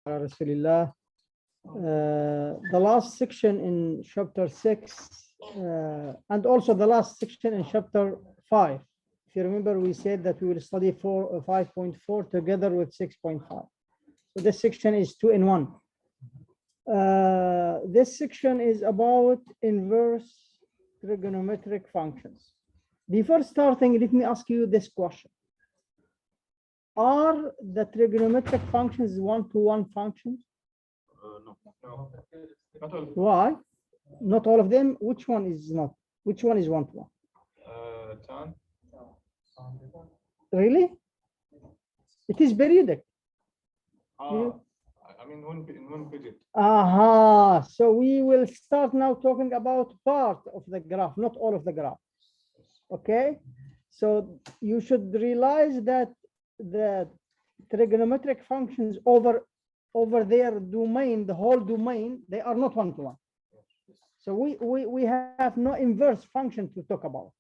Rasulillah. The last section in chapter 6 and also the last section in chapter 5. If you remember, we said that we will study 5.4 together with 6.5. So this section is 2 in 1. This section is about inverse trigonometric functions. Before starting, let me ask you this question. Are the trigonometric functions one-to-one functions? No. Not all. Why? Not all of them. Which one is not? Which one is one-to-one? Tan. Really? It is periodic. I mean, in one period. Aha. So we will start now talking about part of the graph, not all of the graph. Okay. So you should realize that the trigonometric functions over their domain, the whole domain, they are not one-to-one. So we have no inverse function to talk about.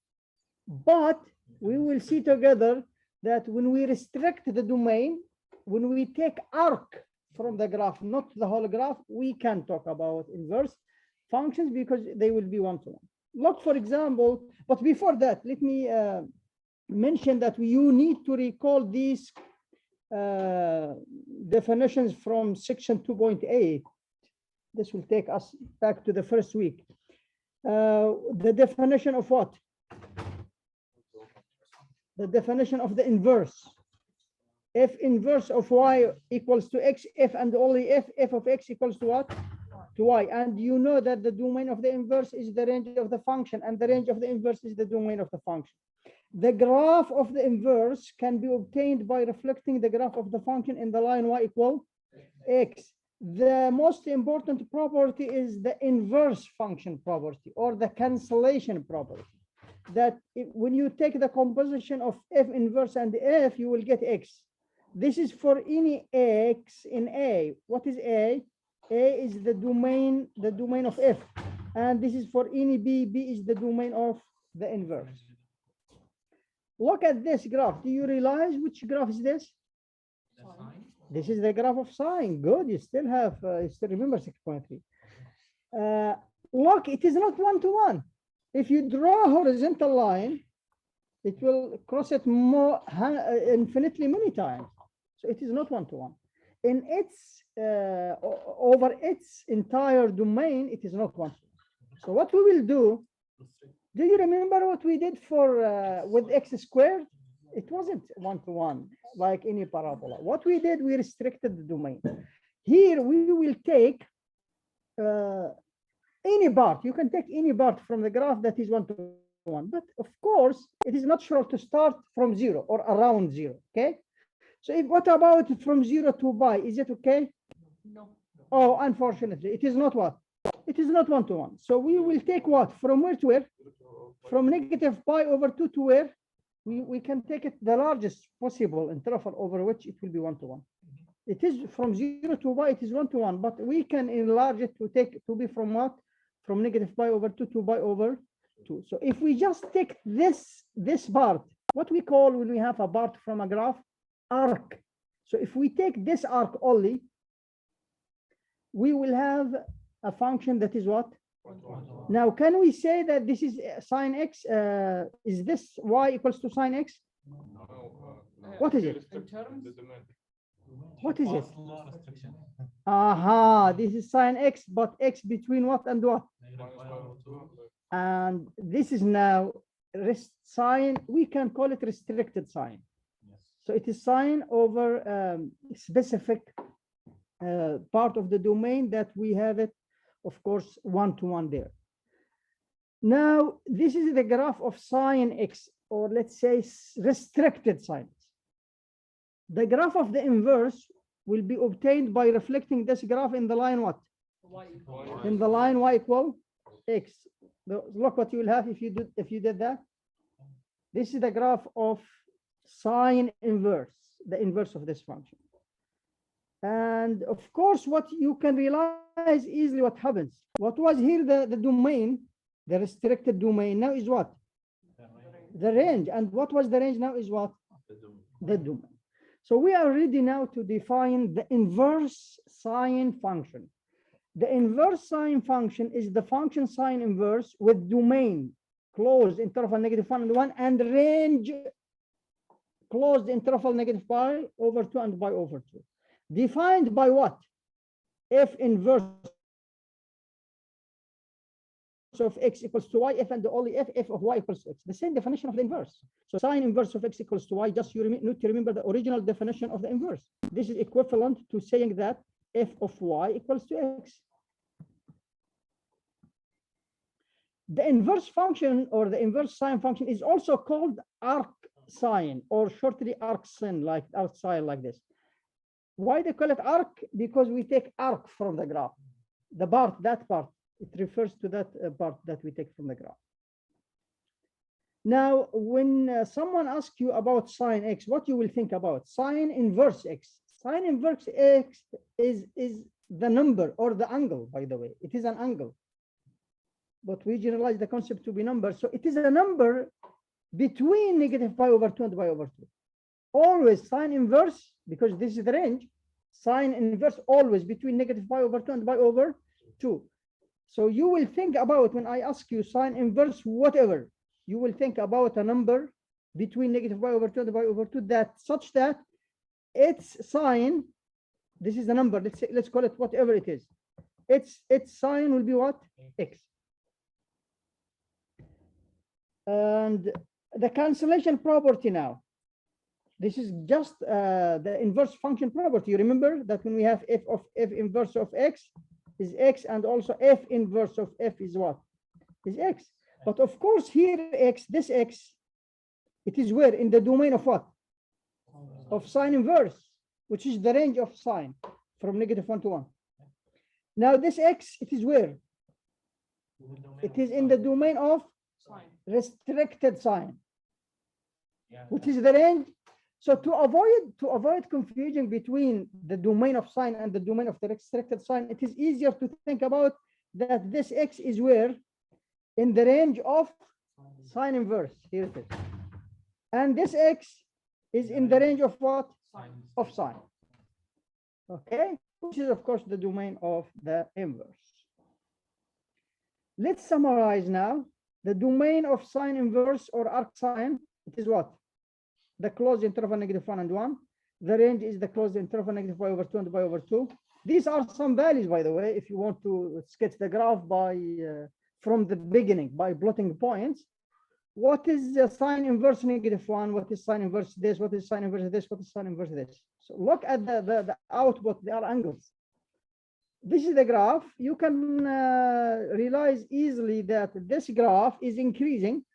But we will see together that when we restrict the domain, when we take arc from the graph, not the whole graph, we can talk about inverse functions because they will be one-to-one. Look, for example, but before that, let me mention that you need to recall these definitions from section 2.8. This will take us back to the first week. The definition of what? The definition of the inverse. F inverse of y equals to x, if and only if f of x equals to what? To y. And you know that the domain of the inverse is the range of the function, and the range of the inverse is the domain of the function. The graph of the inverse can be obtained by reflecting the graph of the function in the line y equal x. The most important property is the inverse function property, or the cancellation property. That when you take the composition of f inverse and f, you will get x. This is for any x in A. What is A? A is the domain of f. And this is for any B. B is the domain of the inverse. Look at this graph. Do you realize which graph is this? This is the graph of sine. Good. You still have, you still remember 6.3. Look, it is not one-to-one. If you draw a horizontal line, it will cross it more infinitely many times. So it is not one-to-one. In its over its entire domain, it is not one-to-one. So what we will do you remember what we did for with x squared? It wasn't one-to-one like any parabola. What we did, we restricted the domain. Here we will take any part. You can take any part from the graph that is one-to-one. But of course, it is not sure to start from 0 or around 0. Okay. So what about from 0 to pi? Is it okay? No. Oh, unfortunately, it is not what? It is not one-to-one. So we will take what? From where to where? From negative pi over 2 to where? We can take it the largest possible interval over which it will be one-to-one. It is from 0 to pi, it is one-to-one, but we can enlarge it to be from what? From negative pi over 2 to pi over 2. So if we just take this part, what we call when we have a part from a graph, arc. So if we take this arc only, we will have a function that is what? Now, can we say that this is sine x? Is this y equals to sine x? What is it? What is it? Aha, this is sine x, but x between what and what? And this is now sine, we can call it restricted sine. So it is sine over specific part of the domain that we have it, of course, one-to-one there. Now, this is the graph of sine x, or let's say restricted sine x. The graph of the inverse will be obtained by reflecting this graph in the line what? In the line y equal x. Look what you will have if you did that. This is the graph of sine inverse, the inverse of this function. And of course, what you can realize easily what happens. What was here the domain, the restricted domain, now is what? The range. And what was the range now is what? The domain. So we are ready now to define the inverse sine function. The inverse sine function is the function sine inverse with domain closed interval -1 and 1 and range closed interval -pi/2 and pi/2. Defined by what? F inverse of x equals to y, f and only f of y equals to x. The same definition of the inverse. So sine inverse of x equals to y, just you need to remember the original definition of the inverse. This is equivalent to saying that f of y equals to x. The inverse function or the inverse sine function is also called arc sine or shortly arc sine, like this. Why they call it arc? Because we take arc from the graph. The part, that part, it refers to that part that we take from the graph. Now, when someone asks you about sine x, what you will think about? Sine inverse x. Sine inverse x is the number or the angle, by the way. It is an angle. But we generalize the concept to be number. So it is a number between -pi/2 and pi/2. Always sine inverse, because this is the range, sine inverse always between -pi/2 and pi/2. So you will think about, when I ask you sine inverse whatever, you will think about a number between -pi/2 and pi/2 that such that its sine, this is the number, let's call it whatever it is. Its sine will be what? X. And the cancellation property now. This is just the inverse function property. You remember that when we have f of f inverse of x is x, and also f inverse of f is what? Is x. But of course here x, this x, it is where? In the domain of what? Of sine inverse, which is the range of sine from -1 to 1. Now this x, it is where? It is in the domain of restricted sine, which is the range. So to avoid confusion between the domain of sine and the domain of the restricted sine, it is easier to think about that this x is where? In the range of sine inverse. Here it is. And this x is in the range of what? Of sine. Okay, which is of course the domain of the inverse. Let's summarize now. The domain of sine inverse or arc sine, it is what? The closed interval -1 and 1. The range is the closed interval -pi/2 and pi/2. These are some values, by the way, if you want to sketch the graph by from the beginning by plotting points. What is the sine inverse -1? What is sine inverse this? What is sine inverse this? What is sine inverse this? So look at the output. They are angles. This is the graph. You can realize easily that this graph is increasing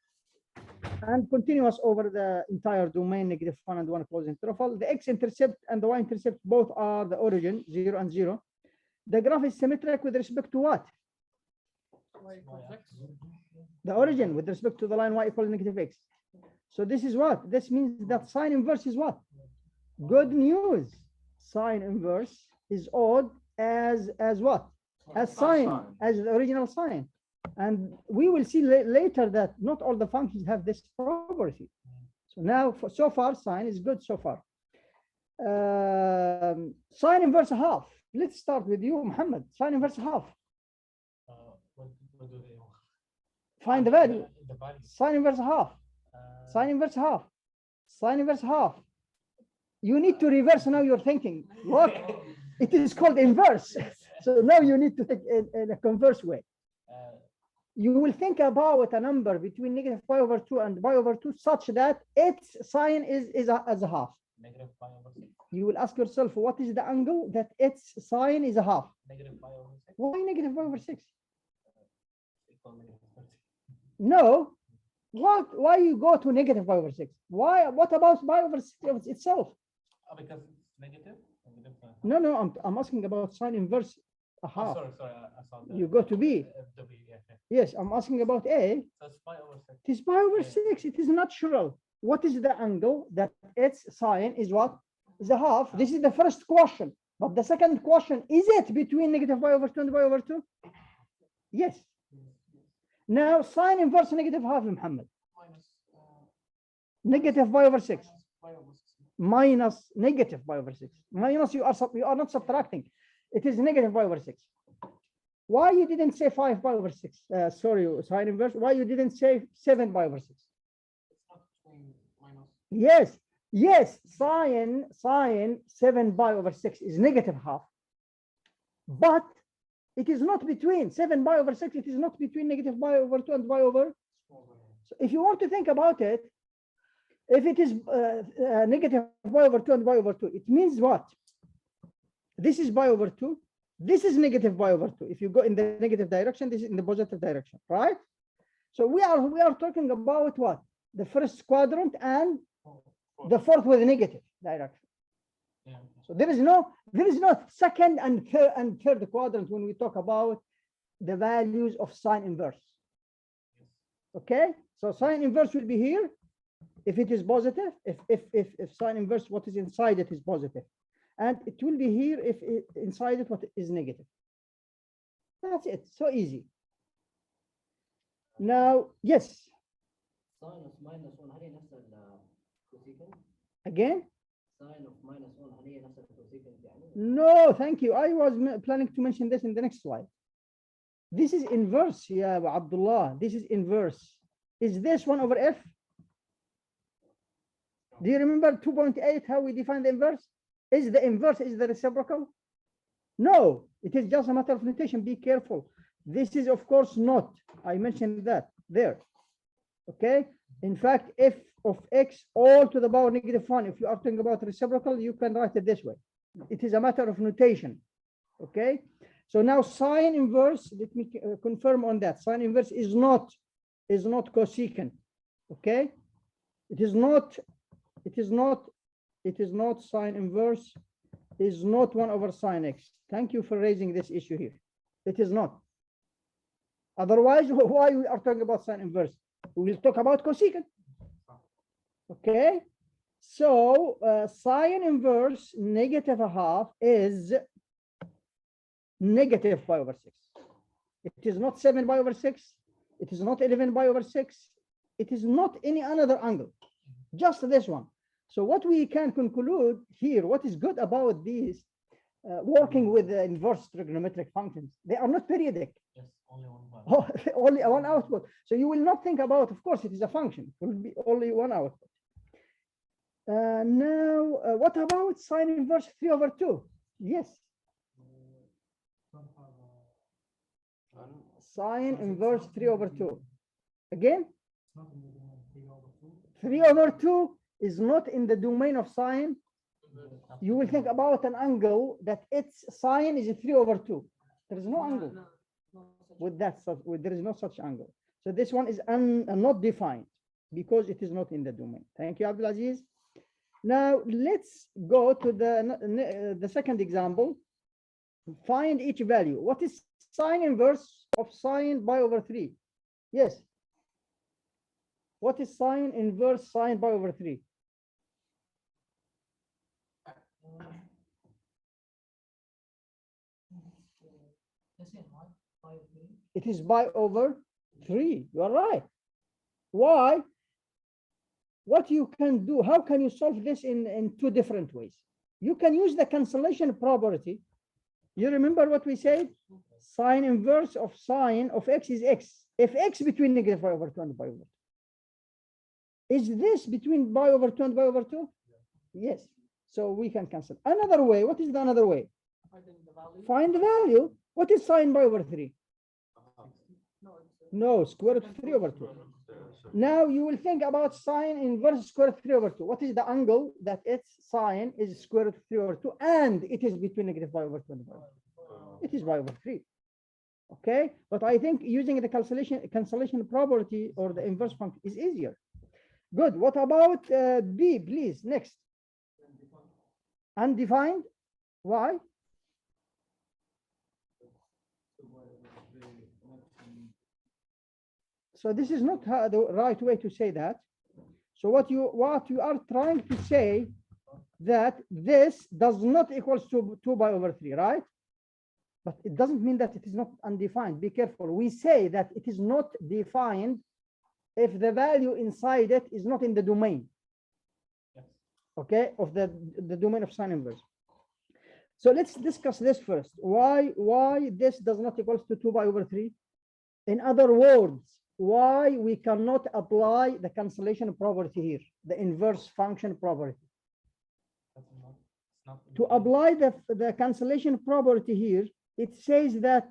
and continuous over the entire domain -1 and 1 closed interval. The x-intercept and the y-intercept both are the origin, 0 and 0. The graph is symmetric with respect to what? The origin with respect to the line y equals -x. So this is what? This means that sine inverse is what? Good news. Sine inverse is odd as what? As sine, as the original sine. And we will see later that not all the functions have this property. So now, so far, sine is good so far. Sine inverse half. Let's start with you, Muhammad. Sine inverse half. What do they want? Find the value. The value. Sine inverse half. Sine inverse half. Sine inverse half. You need to reverse now your thinking. Look, it is called inverse. So now you need to think in a converse way. You will think about a number between -pi/2 and pi/2 such that its sine is as a half. -pi/6. You will ask yourself, what is the angle that its sine is a half? -pi/6. Why -pi/6? Equal -30. No. Why you go to -pi/6? Why? What about pi/6 itself? Because it's negative. No, I'm asking about sine inverse a half. Sorry, I saw that. You go to B. The B, yeah. Yes, I'm asking about A. So it's pi/6. It is pi/6. It is natural. What is the angle that its sine is what? Is a half. This is the first question. But the second question, is it between -pi/2 and pi/2? Yes. Now sine inverse -half, Muhammad. -pi/6. Minus -pi/6. Minus you are not subtracting. It is negative pi over 6. Why you didn't say 5 pi over 6? Sorry, sine inverse. Why you didn't say 7 pi over 6? It's not between minus. Yes, yes, sine 7 pi over 6 is negative half. But it is not between 7 pi over 6, it is not between negative pi over 2 and pi over. So if you want to think about it, if it is negative pi over 2 and pi over 2, it means what? This is pi over 2. This is negative pi over 2. If you go in the negative direction, this is in the positive direction, right? So we are talking about what? The first quadrant and the fourth with negative direction. Yeah. So there is no second and third quadrant when we talk about the values of sine inverse. Okay, so sine inverse will be here if it is positive, if sine inverse what is inside it is positive, and it will be here if inside it what is negative. That's it. So easy. Now, yes. Sine of minus 1 هل هي نفس الكوسيكنت؟ Again? Sine of minus 1 هل هي نفس الكوسيكنت يعني؟ No, thank you. I was planning to mention this in the next slide. This is inverse, yeah, Abdullah. This is inverse. Is this 1 over f? Do you remember 2.8 how we define the inverse? Is the inverse is the reciprocal? No, it is just a matter of notation. Be careful. This is of course not. I mentioned that there. Okay. In fact, f of x all to the power negative 1. If you are talking about reciprocal, you can write it this way. It is a matter of notation. Okay. So now sine inverse. Let me confirm on that. Sine inverse is not cosecant. Okay. It is not sine inverse is not 1 over sine x. Thank you for raising this issue here. It is not. Otherwise, why we are talking about sine inverse? We will talk about cosecant. Okay. So sine inverse negative a half is negative pi over 6. It is not 7 pi over 6. It is not 11 pi over 6. It is not any another angle. Just this one. So what we can conclude here, what is good about these working with the inverse trigonometric functions, they are not periodic. Yes, only one bar. Oh, only one output. So you will not think about, of course, it is a function. It will be only one output. Now, what about sine inverse 3 over 2? Yes. Sine inverse 3 over 2. Again? 3 over 2 is not in the domain of sine. You will think about an angle that its sine is 3 over 2. There is no angle with that. There is no such angle. So this one is not defined because it is not in the domain. Thank you, Abdulaziz. Now let's go to the second example. Find each value. What is sine inverse of sine pi over 3? Yes. What is sine inverse sine pi over 3? It is pi over 3. You are right. Why? What you can do, how can you solve this in two different ways? You can use the cancellation property. You remember what we said? Sine inverse of sine of x is x. If x between negative pi over 2 and pi over 2. Is this between pi over 2 and pi over 2? Yes. So we can cancel. Another way, what is the another way? Find the value. What is sine pi over 3? No, square root of 3 over 2. Now you will think about sine inverse square root of 3 over 2. What is the angle that its sine is square root of 3 over 2 and it is between negative pi over 2 and pi over 2? It is pi over 3. Okay, but I think using the cancellation property or the inverse function is easier. Good. What about B, please? Next. Undefined. Why? So this is not the right way to say that. So what you are trying to say that this does not equals to 2 pi over 3, right? But it doesn't mean that it is not undefined. Be careful. We say that it is not defined if the value inside it is not in the domain. Okay, of the domain of sine inverse. So let's discuss this first. Why this does not equals to 2 pi over 3? In other words, why we cannot apply the cancellation property here, the inverse function property. To apply the cancellation property here, it says that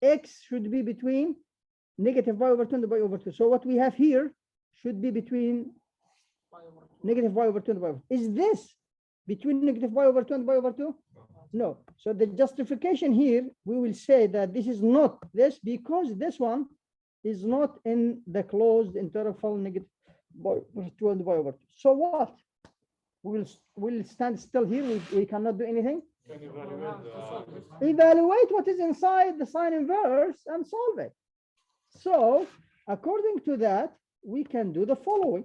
x should be between negative pi over 2 and pi over 2. So what we have here should be between negative pi over 2 and pi over 2. Is this between negative pi over 2 and pi over 2? No. So the justification here, we will say that this is not this because this one is not in the closed interval negative pi over 2 and pi over 2. So what? We'll stand still here. We cannot do anything. Can you evaluate Evaluate what is inside the sine inverse and solve it. So according to that, we can do the following.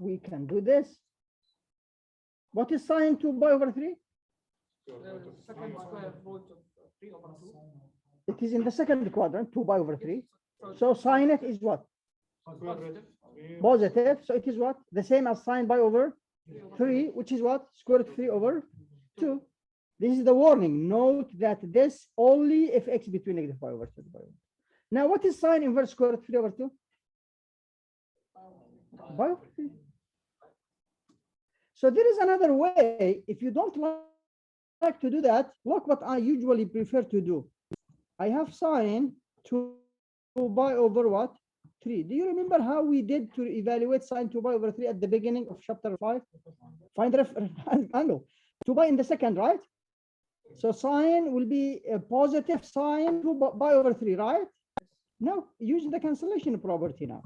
We can do this. What is sine 2 pi over 3? Second square root of 3 over 2. It is in the second quadrant, 2 pi over 3. So sine it is what? Positive. So it is what? The same as sine pi over 3, which is what? Square root 3 over 2. This is the warning. Note that this only if x between negative pi over 2 and pi over 2. Now, what is sine inverse square root 3 over 2? Pi over 3. So there is another way. If you don't like to do that, look what I usually prefer to do. I have sine 2 pi over what? 3. Do you remember how we did to evaluate sine 2 pi over 3 at the beginning of chapter 5? Find reference angle. 2 pi in the second, right? So sine will be a positive sine 2 pi over 3, right? No, use the cancellation property now.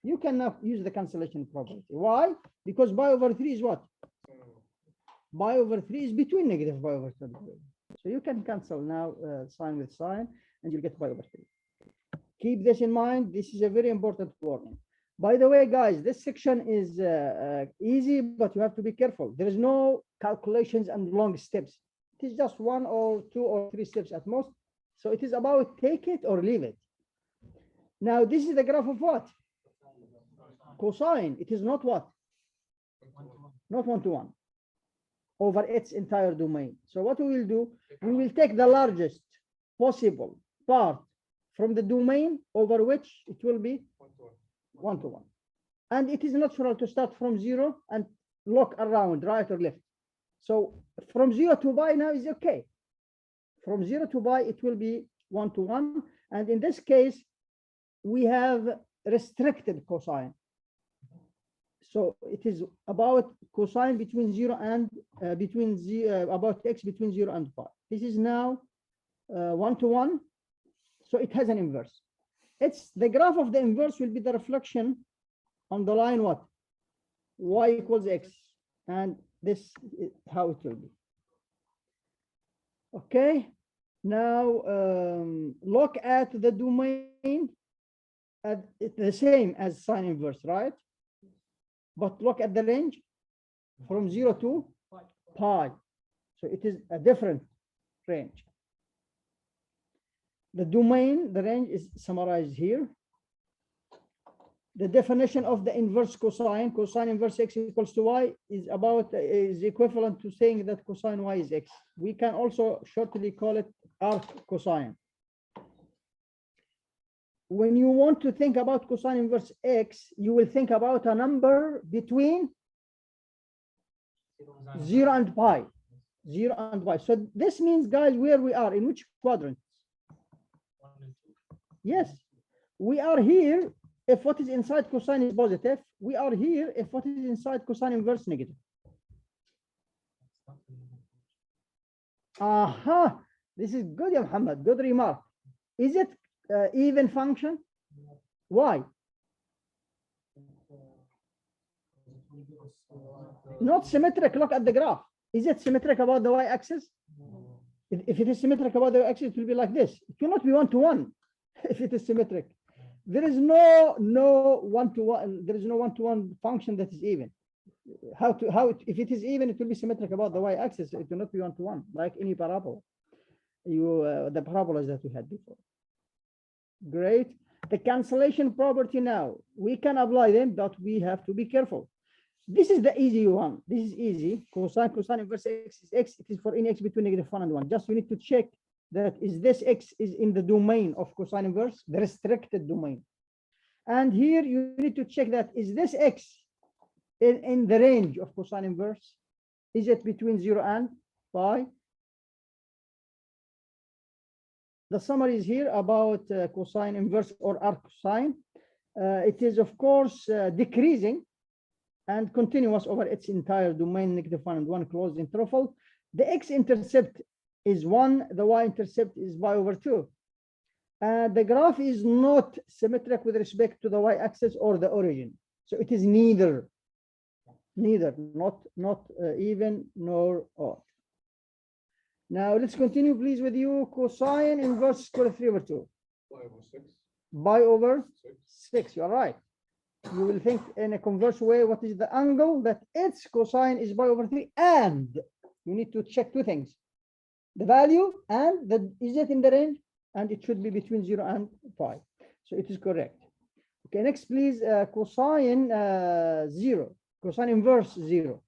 You can now use the cancellation property. Why? Because pi over 3 is what? Pi over 3 is between negative pi over 2. So you can cancel now sine with sine, and you'll get pi over 3. Keep this in mind. This is a very important warning. By the way, guys, this section is easy, but you have to be careful. There is no calculations and long steps. It is just 1 or 2 or 3 steps at most. So it is about take it or leave it. Now, this is the graph of what? Cosine. It is not what? Not 1-to-1 over its entire domain. So what we will do, we will take the largest possible part from the domain over which it will be 1-to-1. And it is natural to start from 0 and look around, right or left. So from 0 to pi now is okay. From 0 to pi, it will be 1-to-1. And in this case, we have restricted cosine. So it is about cosine between 0 and about x between 0 and pi. This is now 1-to-1. So it has an inverse. It's the graph of the inverse will be the reflection on the line what? Y equals x. And this is how it will be. Okay. Now look at the domain at the same as sine inverse, right? But look at the range from 0 to pi. So it is a different range. The domain, the range is summarized here. The definition of the inverse cosine, cosine inverse x equals to y is equivalent to saying that cosine y is x. We can also shortly call it arc cosine. When you want to think about cosine inverse x, you will think about a number between 0 and pi. 0 and pi. So this means, guys, where we are, in which quadrant? Yes, we are here if what is inside cosine is positive. We are here if what is inside cosine inverse negative. Aha, this is good, Muhammad. Good remark. Is it even function? Why? Not symmetric. Look at the graph. Is it symmetric about the y-axis? If it is symmetric about the y-axis, it will be like this. It will not be 1-to-1 if it is symmetric. There is no 1-to-1. There is no 1-to-1 function that is even. If it is even, it will be symmetric about the y-axis. It will not be 1-to-1 like any parabola. The parabolas that we had before. Great. The cancellation property now, we can apply them, but we have to be careful. This is the easy one. This is easy. Cosine inverse x is x. It is for any x between -1 and 1. Just you need to check that is this x is in the domain of cosine inverse, the restricted domain. And here you need to check that is this x in the range of cosine inverse? Is it between 0 and pi? The summary is here about cosine inverse or arc cosine. It is, of course, decreasing and continuous over its entire domain, -1 and 1 closed interval. The x-intercept is 1, the y-intercept is pi/2. The graph is not symmetric with respect to the y-axis or the origin. So it is neither, not even nor odd. Now let's continue, please, with you. Cosine inverse √3/2. 5/6. pi/6. You're right. You will think in a converse way, what is the angle that its cosine is pi/3, and you need to check two things: the value and is it in the range, and it should be between 0 and pi. So it is correct. Okay, next, please. Cosine 0, cosine inverse 0.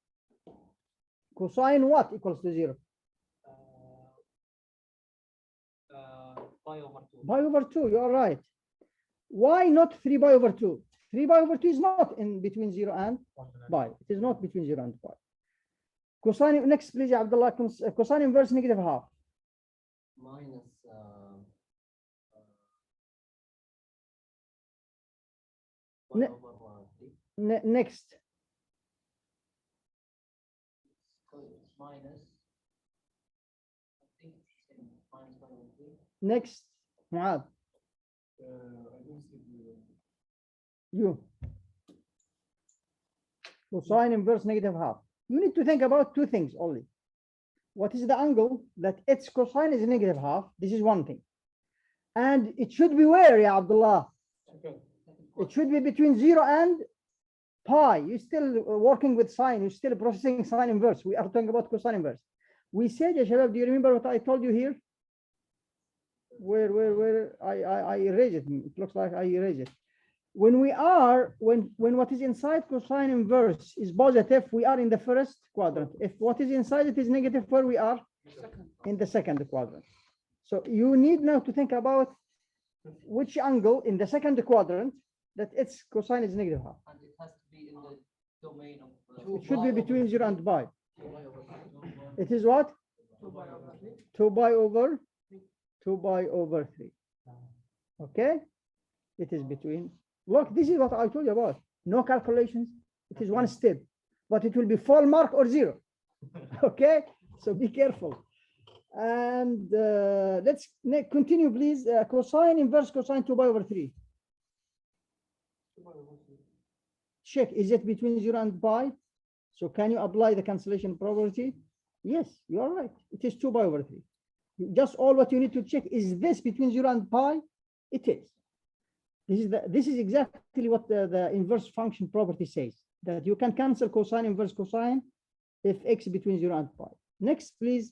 Cosine what equals to 0? pi/2. pi/2. You are right. Why not 3 pi/2? 3 pi/2 is not in between 0 and pi. It is not between 0 and pi. Cosine, next, please, Abdullah. Cosine inverse -½ Minus Ne- 1/3. next. So it's minus, I think it's in minus 1/3. Next, Muad, I don't see the you. Cosine inverse -½ You need to think about two things only. What is the angle that its cosine is -½ This is one thing. And it should be where, ya Abdullah? second. It should be between 0 and pi. You're still working with sine. You're still processing sine inverse. We are talking about cosine inverse. We said, ya Shabab, do you remember what I told you here? Where I erased it. It looks like I erased it. When what is inside cosine inverse is positive, we are in the first quadrant. If what is inside it is negative, where we are? In the second quadrant. So you need now to think about which angle in the second quadrant that its cosine is -½ And it has to be in the domain of. It should be between 0 and pi. It is what? 2 pi/3. Okay? It is between. Look, this is what I told you about. No calculations. It is one step, but it will be full mark or 0. Okay? So be careful. And let's continue, please. Cosine inverse cosine 2 pi/3. Check, is it between 0 and pi? So can you apply the cancellation property? Yes, you are right. It is 2 pi/3. Just all what you need to check is this between 0 and pi? It is. This is exactly what the inverse function property says, that you can cancel cosine inverse cosine if x between 0 and pi. Next, please.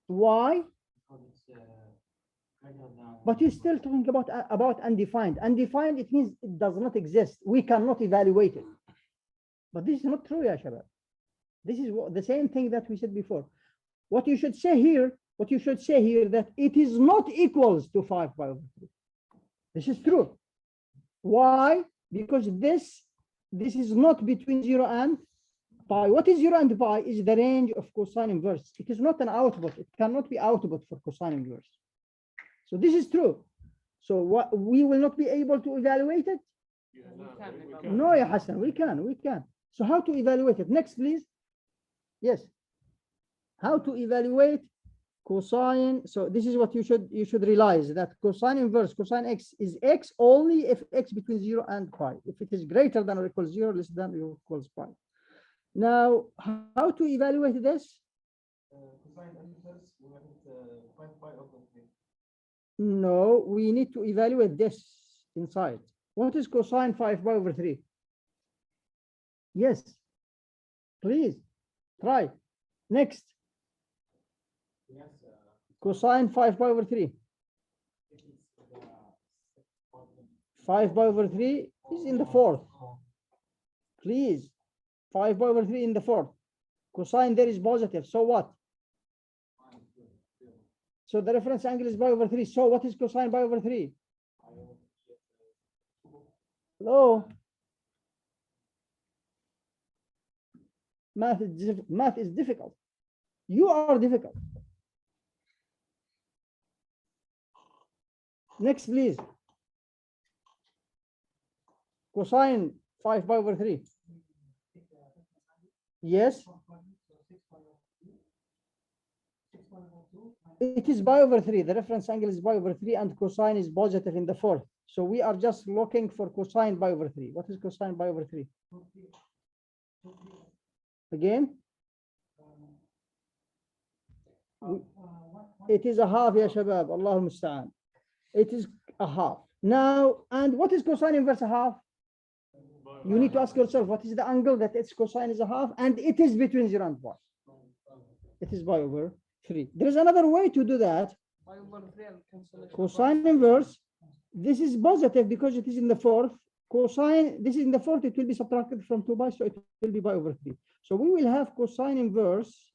Why? Because it's greater than. But you're still talking about undefined. Undefined, it means it does not exist. We cannot evaluate it. But this is not true, ya Shabab. This is the same thing that we said before. What you should say here that it is not equals to 5 pi/3. This is true. Why? Because this is not between 0 and pi. What is 0 and pi is the range of cosine inverse. It is not an output. It cannot be output for cosine inverse. So this is true. So what we will not be able to evaluate it? Yeah, We no, can we evaluate. can. No, ya Hassan, we can. So how to evaluate it? Next, please. Yes. How to evaluate cosine? So this is what you should realize, that cosine inverse cosine x is x only if x between 0 and pi. If it is greater than or equals 0, less than or equals pi. Now, how to evaluate this? Cosine inverse, we have it 5 pi/3. No, we need to evaluate this inside. What is cosine 5 pi/3? Yes, please try. Next, Yes, cosine 5 pi/3. 5 pi/3 is in the fourth. Please. 5 pi over 3 in the fourth. Cosine there is positive. So what? So the reference angle is pi over 3. So what is cosine pi over 3? Hello? Math is difficult. You are difficult. Next, please. Cosine 5 pi over 3. Yes. It is pi over 3. The reference angle is pi over 3 and cosine is positive in the fourth. So we are just looking for cosine pi over 3. What is cosine pi over 3? Again? It is a half, ya shabab. Allahu musta'an. It is a half. Now, and what is cosine inverse a half? You need to ask yourself, what is the angle that its cosine is a half? And it is between 0 and pi. It is pi over 3. There is another way to do that. Pi over 3 and cancellation. Cosine inverse. This is positive because it is in the fourth. Cosine, this is in the fourth, it will be subtracted from 2 pi, so it will be pi over 3. So we will have cosine inverse,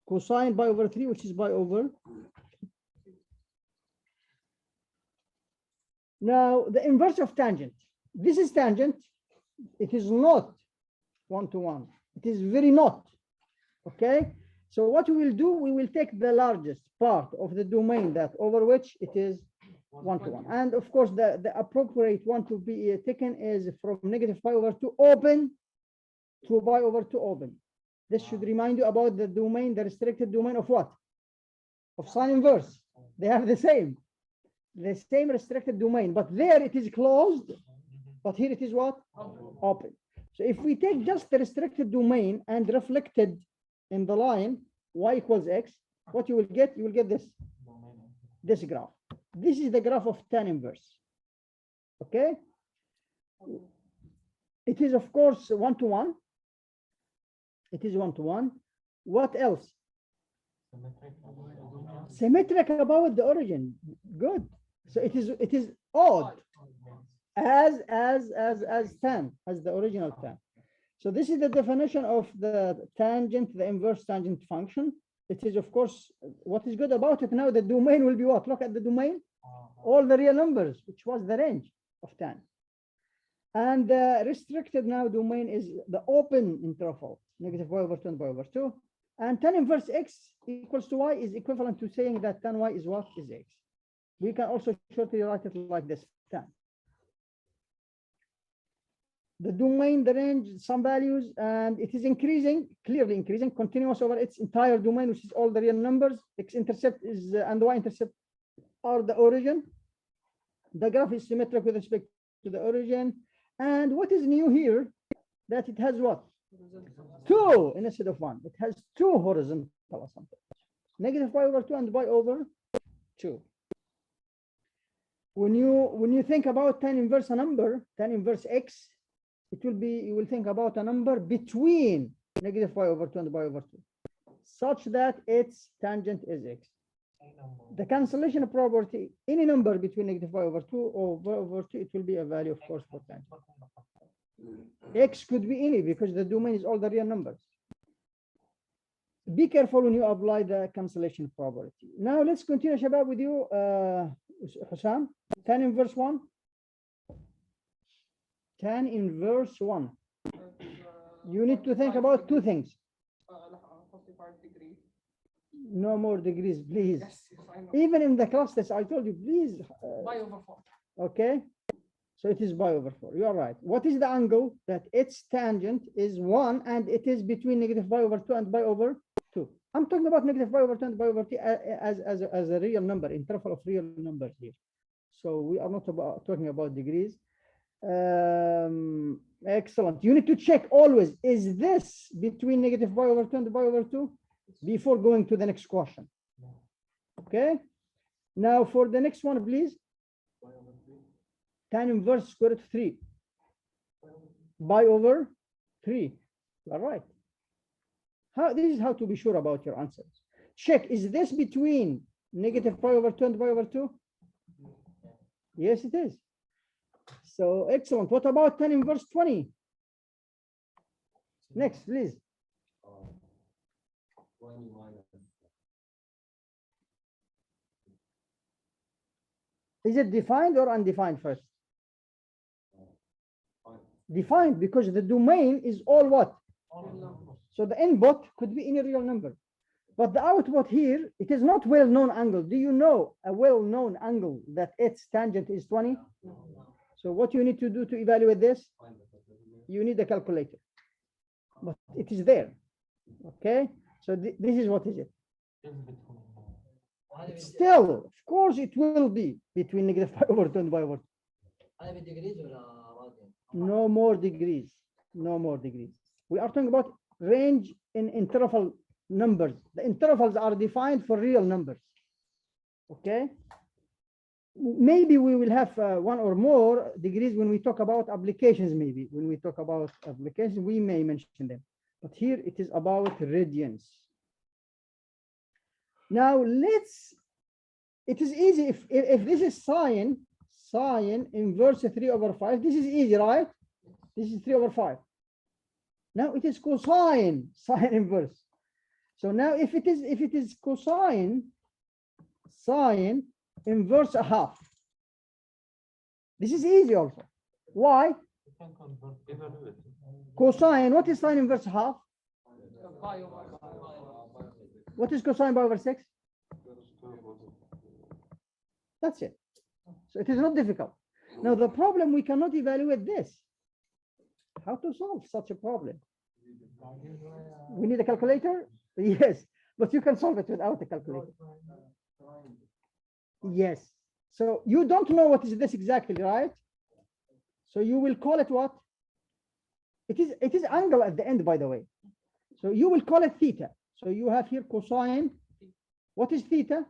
cosine pi over 3, which is pi over. Now, the inverse of tangent. This is tangent. It is not 1-to-1. It is very not. Okay? So what we will do, we will take the largest part of the domain that over which it is 1-to-1. And of course, the appropriate one to be taken is from negative pi over 2 open to pi over 2 open. This should remind you about the domain, the restricted domain of what? Of sine inverse. They are the same restricted domain, but there it is closed, but here it is what? Open. So if we take just the restricted domain and reflected in the line y equals x, what you will get? You will get this graph. This is the graph of tan inverse. Okay? It is, of course, 1-to-1. It is 1-to-1. What else? Symmetric about the origin. Good. So it is odd as tan, as the original tan. So this is the definition of the tangent, the inverse tangent function. It is, of course, what is good about it now, the domain will be what? Look at the domain, all the real numbers, which was the range of tan. And the restricted now domain is the open interval, negative pi over 2 and pi over 2. And tan inverse x equals to y is equivalent to saying that tan y is what? Is x. We can also shortly write it like this, tan. The domain, the range, some values, and it is increasing, clearly increasing, continuous over its entire domain, which is all the real numbers. X-intercept is and y-intercept are the origin. The graph is symmetric with respect to the origin. And what is new here? That it has what? 2 instead of 1. It has 2 horizontal asymptotes. Negative pi over 2 and pi over 2. When you think about tan inverse a number, tan inverse x, it will be, you will think about a number between negative pi over 2 and pi over 2, such that its tangent is x. The cancellation property, any number between negative pi over 2 or pi over 2, it will be a value, of course, for tangent. X could be any because the domain is all the real numbers. Be careful when you apply the cancellation property. Now let's continue, Shabab, with you, Hussam. Tan inverse 1. Tan inverse 1. You need to think about 2 things. 45 degrees. No more degrees, please. Yes, I know. Even in the class test, I told you, please. Pi over 4. Okay. So it is pi over 4. You are right. What is the angle? That its tangent is 1 and it is between negative pi over 2 and pi over 2. I'm talking about negative pi over 2 and pi over 2 as a real number, interval of real numbers here. So we are not talking about degrees. Excellent. You need to check always, is this between negative pi over 2 and pi over 2 before going to the next question? Okay. Now for the next one, please. Tan inverse square root of 3. Pi over 3. All right. This is how to be sure about your answers. Check, is this between negative pi over 2 and pi over 2? Yes, it is. So excellent. What about tan inverse 20? Next, please. 20 minus. Is it defined or undefined first? Defined, because the domain is all what? So the input could be any real number. But the output here, it is not well-known angle. Do you know a well-known angle that its tangent is 20? So what you need to do to evaluate this? You need a calculator. But it is there. Okay? So this is what is it. Still, of course, it will be between negative pi over 2 and pi over 2. هذا بالديجريز ولا راديان؟ No more degrees. No more degrees. We are talking about range in interval numbers. The intervals are defined for real numbers. Okay? Maybe we will have one or more degrees when we talk about applications, maybe. When we talk about applications, we may mention them. But here it is about radians. Now it is easy if this is sine inverse 3 over 5, this is easy, right? This is 3 over 5. Now it is cosine sine inverse. So now if it is cosine sine inverse a half, this is easy also. Why? Cosine, what is sine inverse half? Pi over What is cosine pi over 6? That's it. So it is not difficult. Now the problem, we cannot evaluate this. How to solve such a problem? We need a calculator? Yes, but you can solve it without a calculator. Yes. So you don't know what is this exactly, right? So you will call it what? It is angle at the end, by the way. So you will call it theta. So you have here cosine. What is theta?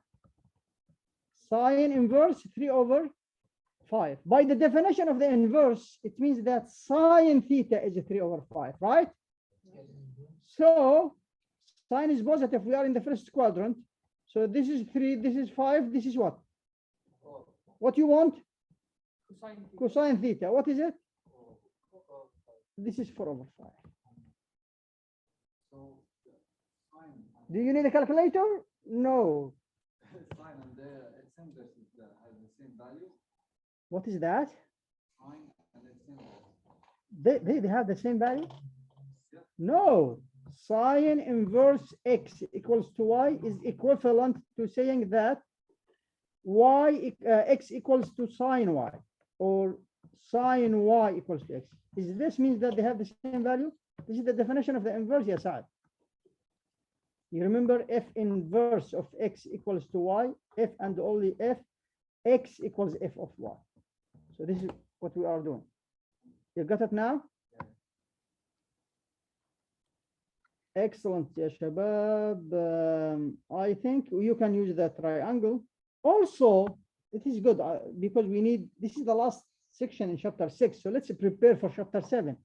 Sine inverse 3 over 5. By the definition of the inverse, it means that sine theta is 3 over 5, right? So sine is positive. We are in the first quadrant. So this is 3, this is 5, this is what? What you want? Cosine theta. What is it? This is 4 over 5. Do you need a calculator? No. Sine and the its inverse has the same value. What is that? Sine and its inverse. They have the same value? No. Sine inverse x equals to y is equivalent to saying that x equals to sine y, or sine y equals to x. Is this means that they have the same value? This is the definition of the inverse, yes, Saad. You remember f inverse of x equals to y, f and only f, x equals f of y. So this is what we are doing. You got it now? Excellent, ya shabab. I think you can use the triangle. Also, it is good because we need, this is the last section in chapter 6. So let's prepare for chapter 7.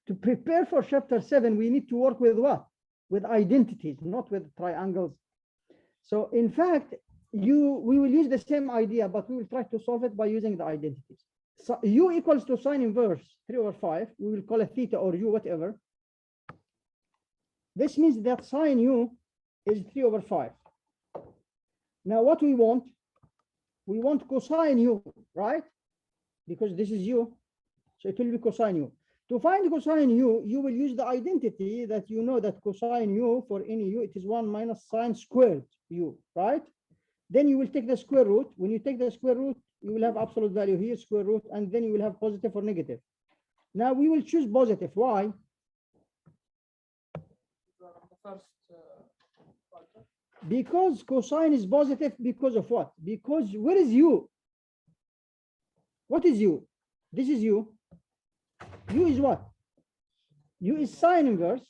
To prepare for chapter 7, we need to work with what? With identities, not with triangles. So in fact, we will use the same idea, but we will try to solve it by using the identities. So u equals to sine inverse 3 over 5. We will call it theta or u, whatever. This means that sine u is 3 over 5. Now what we want cosine u, right? Because this is u, so it will be cosine u. To find cosine u, you will use the identity that you know that cosine u for any u, it is 1 minus sine squared u, right? Then you will take the square root. When you take the square root, you will have absolute value here, square root, and then you will have positive or negative. Now we will choose positive. Why? Because cosine is positive because of what? Because where is u? What is u? This is u. U is what? U is sine inverse.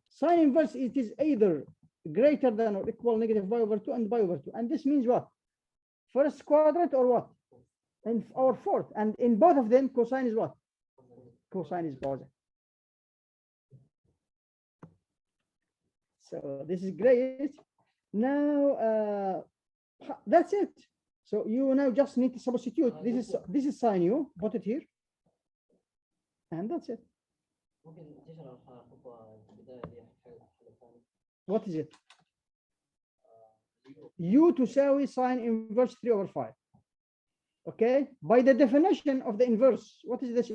Sine inverse, it is either greater than or equal negative pi over 2 and pi over 2. And this means what? First quadrant or what? And or fourth. And in both of them, cosine is what? Cosine is positive. So this is great. Now that's it. So you now just need to substitute. This is sine u. Put it here. And that's it. ممكن تشرح خطوة What is it? U تساوي sine inverse 3 over 5. Okay, by the definition of the inverse, what is this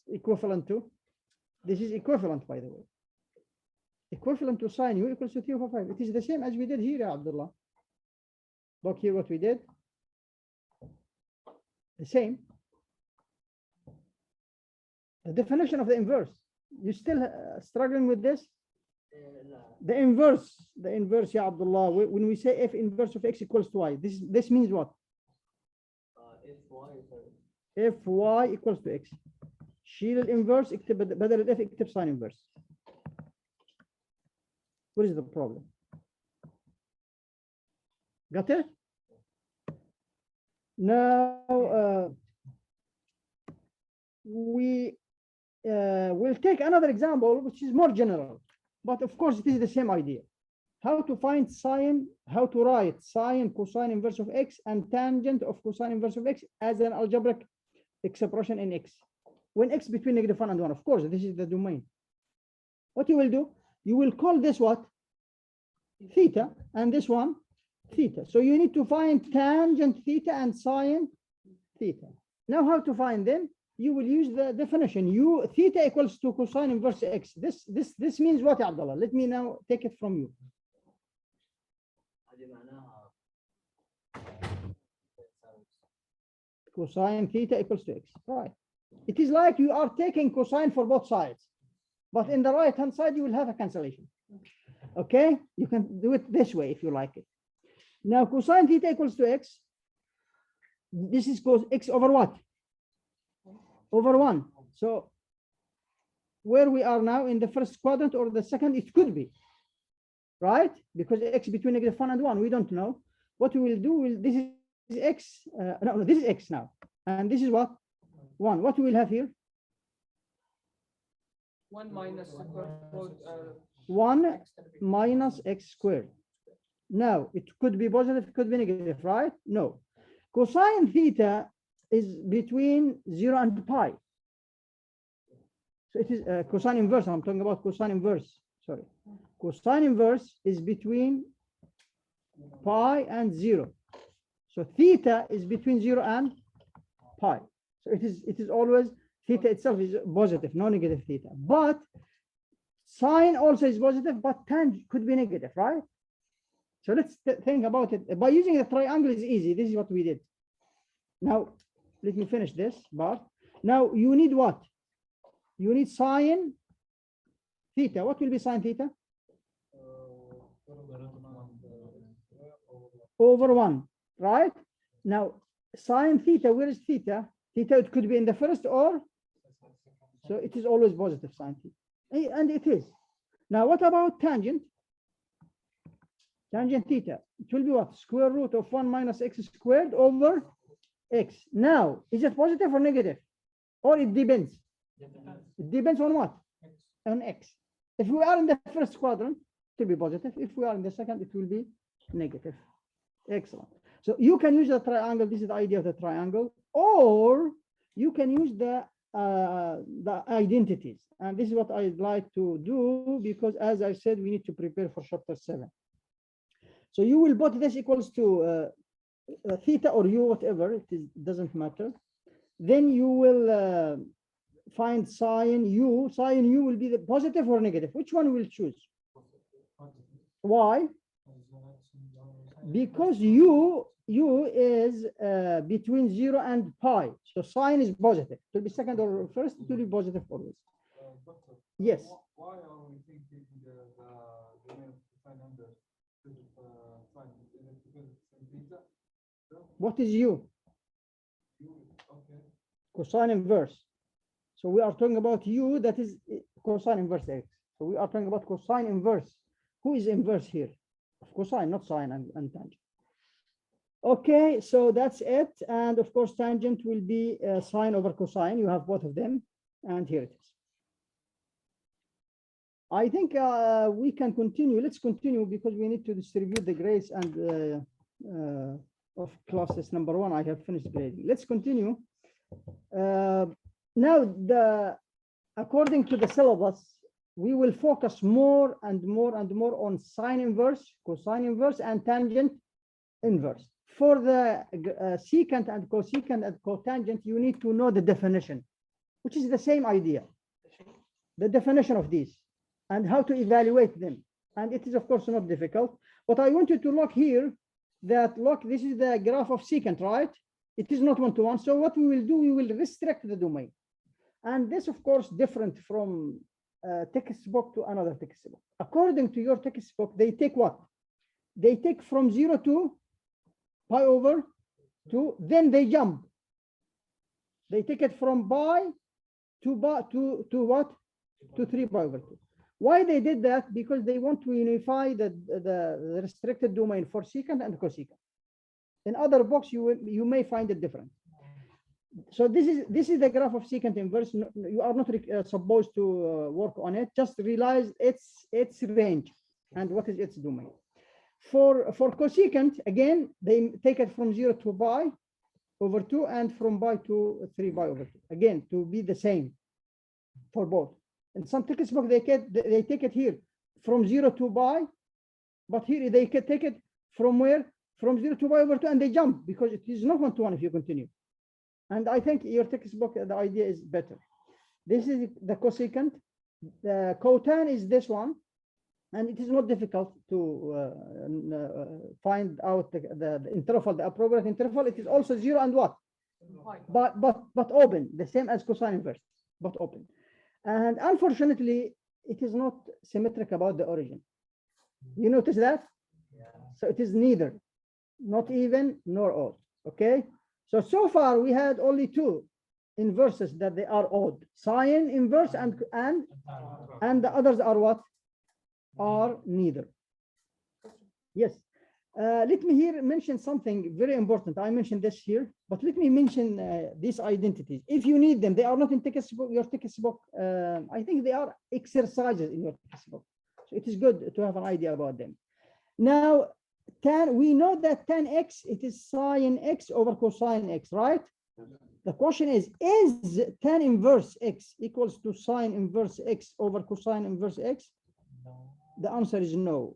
equivalent to? This is equivalent, by the way. Equivalent to sine u equals to 3 over 5. It is the same as we did here, Abdullah. Look here what we did. The same. The definition of the inverse. You still struggling with this? The inverse, yeah, Abdullah. When we say f inverse of x equals to y, this means what? If y equals to x. شيل الانفرس اكتب بدل الاف اكتب sine inverse. What is the problem? Got it? Now we will take another example which is more general, but of course it is the same idea. How to find sine, how to write sine cosine inverse of x and tangent of cosine inverse of x as an algebraic expression in x. When x between -1 and 1, of course, this is the domain. What you will do, you will call this what? Theta, and this one, theta. So you need to find tangent theta and sine theta. Now how to find them? You will use the definition. Theta equals to cosine inverse x. This means what, Abdullah? Let me now take it from you. Cosine theta equals to x, right? It is like you are taking cosine for both sides, but in the right hand side you will have a cancellation. Okay, you can do it this way if you like it. Now cosine theta equals to x. This is cos x over what? Over 1. So where we are now, in the first quadrant or the second, it could be, right? Because x between -1 and 1, we don't know. What we will do, this is x, no, this is x now. And this is what? 1. What we will have here? 1 minus 1 minus x squared. Now, it could be positive, it could be negative, right? No. Cosine theta is between 0 and pi. So it is cosine inverse. I'm talking about cosine inverse. Sorry. Cosine inverse is between pi and 0. So theta is between 0 and pi. So it is always, theta itself is positive, no negative theta. But sine also is positive, but tangent could be negative, right? So let's think about it. By using the triangle is easy. This is what we did. Now, let me finish this part. Now you need what? You need sine theta. What will be sine theta? Over 1, right? Now sine theta, where is theta? Theta, it could be in the first or, so it is always positive sine theta. And it is. Now what about tangent? Tangent theta, it will be what? Square root of 1 minus x squared over x. Now, is it positive or negative? Or it depends? It depends on what? On x. If we are in the first quadrant, it will be positive. If we are in the second, it will be negative. Excellent. So you can use the triangle. This is the idea of the triangle. Or you can use the identities. And this is what I'd like to do, because as I said, we need to prepare for chapter 7. So you will put this equals to theta or u, whatever, it doesn't matter. Then you will find sine u. Sine u will be the positive or negative. Which one will choose? Why? Because u is between 0 and pi. So sine is positive. It will be second or first, it will be positive always. Yes. Why are we thinking the domain of sine inverse? What is u? Okay. Cosine inverse. So we are talking about u, that is cosine inverse x. So we are talking about cosine inverse. Who is inverse here? Of cosine, not sine and tangent. Okay, so that's it. And of course, tangent will be sine over cosine. You have both of them. And here it is. I think we can continue. Let's continue because we need to distribute the grades and of classes number 1. I have finished grading. Let's continue. Now, according to the syllabus, we will focus more and more and more on sine inverse, cosine inverse, and tangent inverse. For the secant and cosecant and cotangent, you need to know the definition, which is the same idea. The definition of these and how to evaluate them. And it is, of course, not difficult. But I want you to look here that, look, this is the graph of secant, right? It is not one-to-one. So what we will do, we will restrict the domain. And this, of course, different from textbook to another textbook. According to your textbook, they take what? They take from 0 to pi over 2, then they jump. They take it from pi to what? To 3 pi over 2. Why they did that? Because they want to unify the restricted domain for secant and cosecant. In other books, you may find it different. So this is the graph of secant inverse. You are not supposed to work on it. Just realize its range and what is its domain. For cosecant, again, they take it from 0 to pi over 2 and from pi to 3 pi over 2. Again, to be the same for both. In some textbook, they take it here from 0 to pi, but here they can take it from where? From 0 to pi over 2, and they jump because it is not one-to-one if you continue. And I think your textbook, the idea is better. This is the cosecant. The cotan is this one. And it is not difficult to find out the interval, the appropriate interval. It is also 0 and what? But open, the same as cosine inverse, but open. And unfortunately, it is not symmetric about the origin. You notice that? Yeah. So it is neither, not even nor odd. Okay. So far we had only 2 inverses that they are odd: sine inverse and the others are what? Are neither. Yes. Let me here mention something very important. I mentioned this here, but let me mention these identities. If you need them, they are not in textbook, your textbook. I think they are exercises in your textbook. So it is good to have an idea about them. Now, we know that tan x, it is sine x over cosine x, right? The question is tan inverse x equals to sine inverse x over cosine inverse x? The answer is no.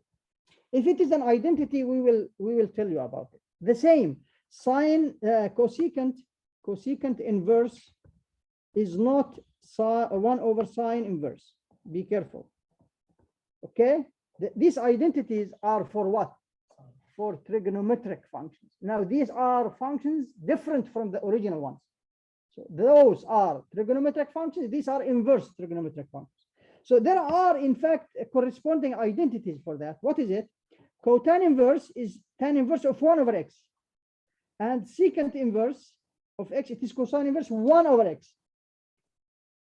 If it is an identity, we will tell you about it. The same sine cosecant inverse is not 1 over sine inverse. Be careful. Okay, these identities are for what? For trigonometric functions. Now these are functions different from the original ones. So those are trigonometric functions. These are inverse trigonometric functions. So there are, in fact, corresponding identities for that. What is it? Cotan inverse is tan inverse of 1 over x. And secant inverse of x, it is cosine inverse 1 over x.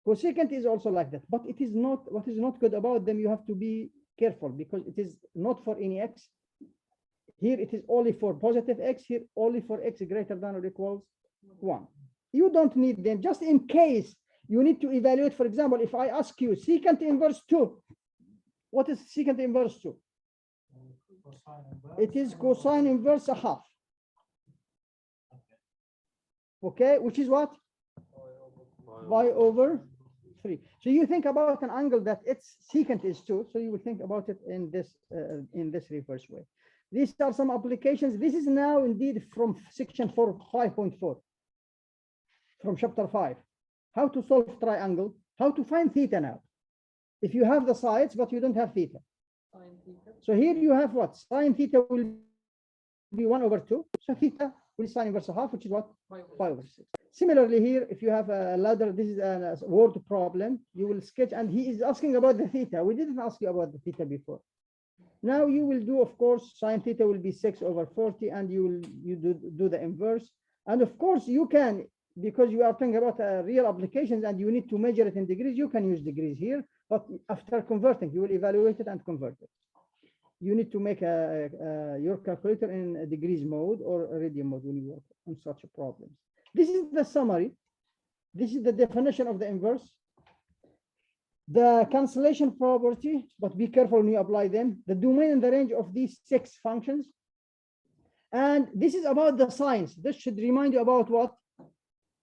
Cosecant is also like that. But it is not, what is not good about them, you have to be careful because it is not for any x. Here it is only for positive x, here only for x greater than or equals 1. You don't need them, just in case you need to evaluate. For example, if I ask you secant inverse 2, what is secant inverse 2? It is cosine inverse a half. Okay, which is what? Pi over 3. So you think about an angle that its secant is 2, so you will think about it in this reverse way. These are some applications. This is now indeed from section 5.4, from chapter 5. How to solve triangle, how to find theta now. If you have the sides, but you don't have theta. So here you have what? Sine theta will be 1 over 2. So theta will sine inverse a half, which is what? Pi over 6. Similarly here, if you have a ladder, this is a word problem, you will sketch, and he is asking about the theta. We didn't ask you about the theta before. Now you will do, of course, sine theta will be 6 over 40, and you do the inverse. And of course you can, because you are talking about real applications and you need to measure it in degrees, you can use degrees here, but after converting, you will evaluate it and convert it. You need to make your calculator in a degrees mode or a radian mode when you work on such problems. This is the summary. This is the definition of the inverse. The cancellation property, but be careful when you apply them. The domain and the range of these 6 functions. And this is about the signs. This should remind you about what?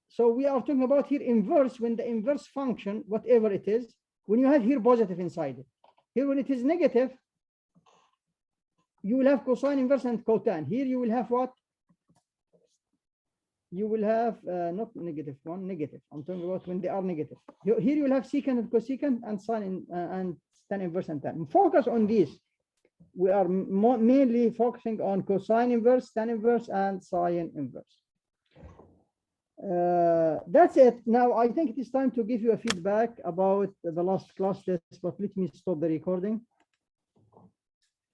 So we are talking about here inverse, when the inverse function, whatever it is, when you have here positive inside it. Here, when it is negative, you will have cosine inverse and cotan. Here you will have what? You will have not negative one, negative. I'm talking about when they are negative. Here you will have secant and cosecant and sine and tan inverse and tan. Focus on this. We are mainly focusing on cosine inverse, tan inverse, and sine inverse. That's it. Now I think it is time to give you a feedback about the last class test, but let me stop the recording.